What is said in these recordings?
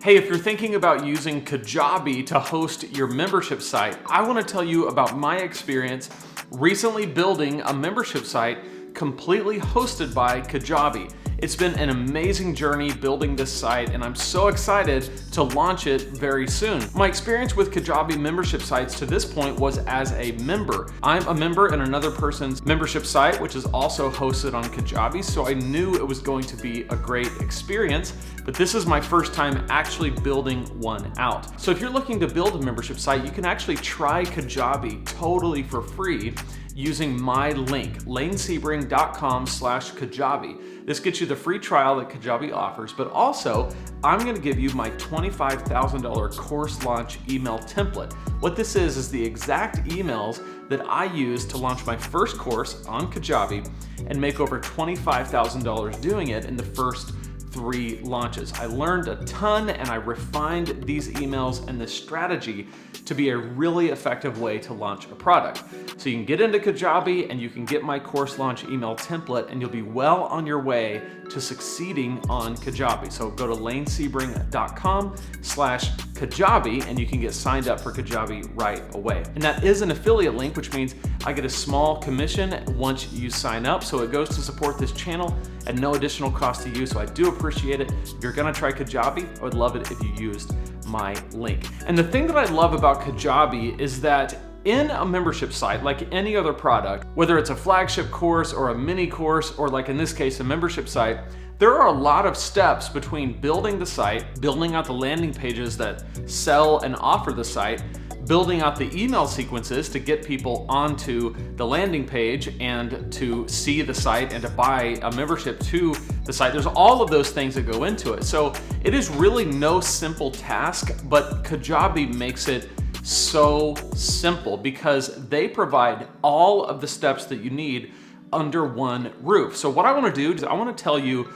Hey, if you're thinking about using Kajabi to host your membership site, I want to tell you about my experience recently building a membership site completely hosted by Kajabi. It's been an amazing journey building this site, and I'm so excited to launch it very soon. My experience with Kajabi membership sites to this point was as a member. I'm a member in another person's membership site, which is also hosted on Kajabi, so I knew it was going to be a great experience, but this is my first time actually building one out. So if you're looking to build a membership site, you can actually try Kajabi totally for free using my link, lanesebring.com/Kajabi. This gets you the free trial that Kajabi offers, but also I'm gonna give you my $25,000 course launch email template. What this is the exact emails that I used to launch my first course on Kajabi and make over $25,000 doing it in the first 3 launches. I learned a ton and I refined these emails and this strategy to be a really effective way to launch a product. So you can get into Kajabi and you can get my course launch email template and you'll be well on your way to succeeding on Kajabi. So go to lanesebring.com/Kajabi and you can get signed up for Kajabi right away. And that is an affiliate link, which means I get a small commission once you sign up. So it goes to support this channel at no additional cost to you. So I do appreciate it. If you're gonna try Kajabi, I would love it if you used my link. And the thing that I love about Kajabi is that in a membership site, like any other product, whether it's a flagship course or a mini course, or like in this case, a membership site, there are a lot of steps between building the site, building out the landing pages that sell and offer the site, building out the email sequences to get people onto the landing page and to see the site and to buy a membership to the site. There's all of those things that go into it. So it is really no simple task, but Kajabi makes it so simple because they provide all of the steps that you need under one roof. So what I want to do is I want to tell you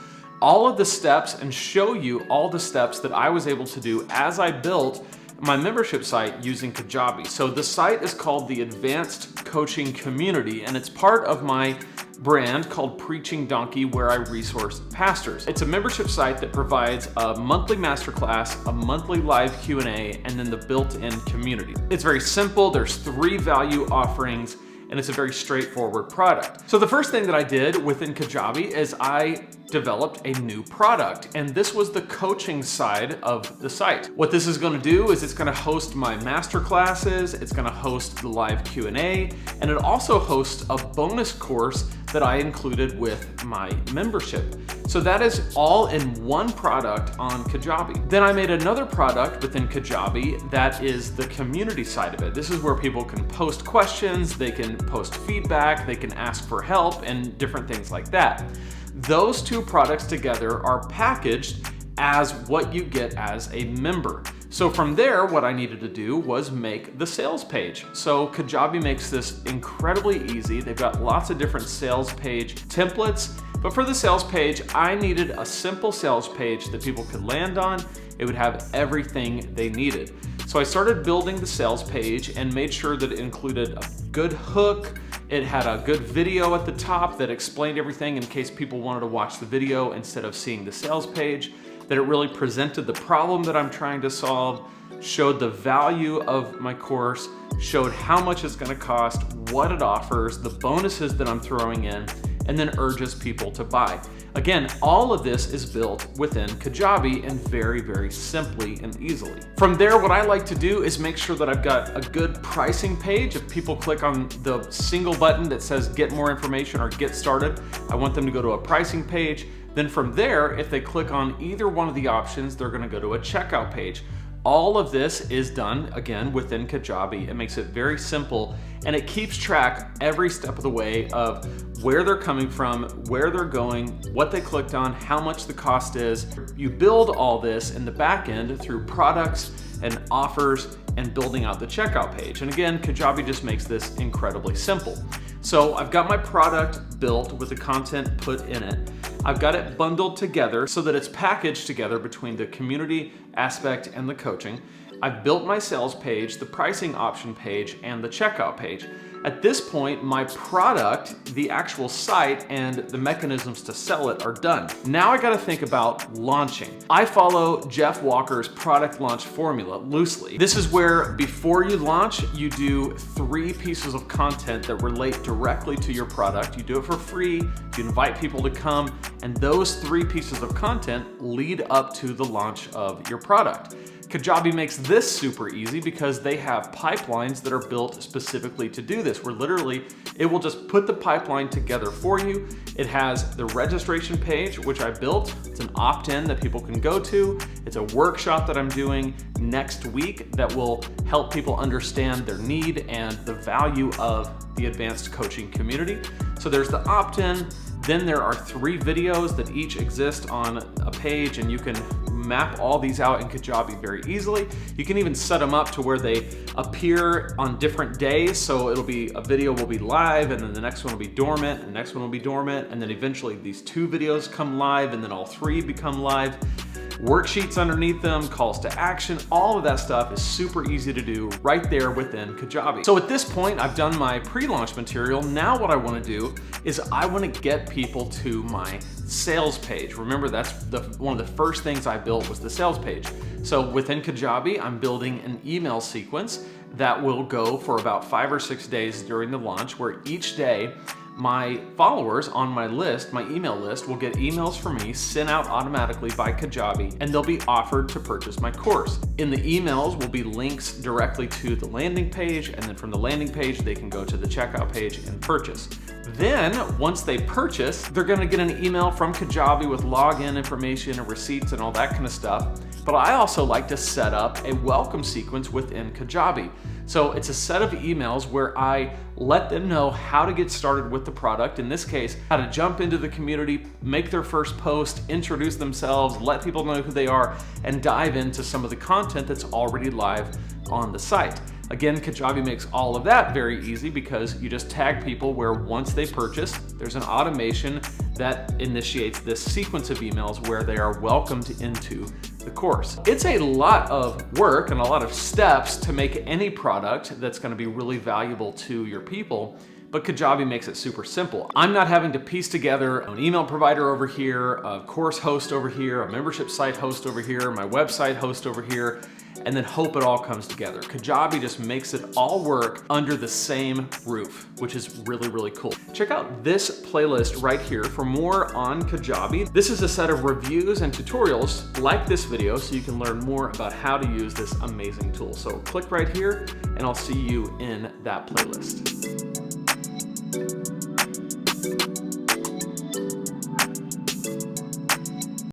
all of the steps and show you all the steps that I was able to do as I built my membership site using Kajabi. So the site is called the Advanced Coaching Community, and it's part of my brand called Preaching Donkey, where I resource pastors. It's a membership site that provides a monthly masterclass, a monthly live Q&A, and then the built-in community. It's very simple. There's 3 value offerings, and it's a very straightforward product. So the first thing that I did within Kajabi is I developed a new product, and this was the coaching side of the site. What this is gonna do is it's gonna host my master classes, it's gonna host the live Q&A, and it also hosts a bonus course that I included with my membership. So that is all in one product on Kajabi. Then I made another product within Kajabi that is the community side of it. This is where people can post questions, they can post feedback, they can ask for help, and different things like that. Those 2 products together are packaged as what you get as a member. So from there, what I needed to do was make the sales page. So Kajabi makes this incredibly easy. They've got lots of different sales page templates, but for the sales page, I needed a simple sales page that people could land on. It would have everything they needed. So I started building the sales page and made sure that it included a good hook. It had a good video at the top that explained everything in case people wanted to watch the video instead of seeing the sales page, that it really presented the problem that I'm trying to solve, showed the value of my course, showed how much it's gonna cost, what it offers, the bonuses that I'm throwing in, and then urges people to buy. Again, all of this is built within Kajabi and very, very simply and easily. From there, what I like to do is make sure that I've got a good pricing page. If people click on the single button that says get more information or get started, I want them to go to a pricing page. Then from there, if they click on either one of the options, they're gonna go to a checkout page. All of this is done, again, within Kajabi. It makes it very simple, and it keeps track every step of the way of where they're coming from, where they're going, what they clicked on, how much the cost is. You build all this in the back end through products and offers and building out the checkout page. And again, Kajabi just makes this incredibly simple. So I've got my product built with the content put in it. I've got it bundled together so that it's packaged together between the community aspect and the coaching. I've built my sales page, the pricing option page, and the checkout page. At this point, my product, the actual site, and the mechanisms to sell it are done. Now I gotta think about launching. I follow Jeff Walker's product launch formula loosely. This is where before you launch, you do 3 pieces of content that relate directly to your product. You do it for free, you invite people to come, and those 3 pieces of content lead up to the launch of your product. Kajabi makes this super easy because they have pipelines that are built specifically to do this, where literally it will just put the pipeline together for you. It has the registration page, which I built. It's an opt-in that people can go to. It's a workshop that I'm doing next week that will help people understand their need and the value of the advanced coaching community. So there's the opt-in. Then there are 3 videos that each exist on a page, and you can map all these out in Kajabi very easily. You can even set them up to where they appear on different days. So it'll be, a video will be live, and then the next one will be dormant, and the next one will be dormant, and then eventually these 2 videos come live, and then all 3 become live. Worksheets underneath them, calls to action, all of that stuff is super easy to do right there within Kajabi. So at this point, I've done my pre-launch material. Now what I wanna do is I wanna get people to my sales page. Remember, that's one of the first things I built was the sales page. So within Kajabi, I'm building an email sequence that will go for about 5 or 6 days during the launch, where each day my followers on my list, my email list, will get emails from me sent out automatically by Kajabi, and they'll be offered to purchase my course. In the emails will be links directly to the landing page, and then from the landing page, they can go to the checkout page and purchase. Then, once they purchase, they're gonna get an email from Kajabi with login information and receipts and all that kind of stuff. But I also like to set up a welcome sequence within Kajabi. So it's a set of emails where I let them know how to get started with the product. In this case, how to jump into the community, make their first post, introduce themselves, let people know who they are, and dive into some of the content that's already live on the site. Again, Kajabi makes all of that very easy because you just tag people where once they purchase, there's an automation that initiates this sequence of emails where they are welcomed into the course. It's a lot of work and a lot of steps to make any product that's going to be really valuable to your people, but Kajabi makes it super simple. I'm not having to piece together an email provider over here, a course host over here, a membership site host over here, my website host over here, and then hope it all comes together. Kajabi just makes it all work under the same roof, which is really, really cool. Check out this playlist right here for more on Kajabi. This is a set of reviews and tutorials like this video so you can learn more about how to use this amazing tool. So click right here and I'll see you in that playlist.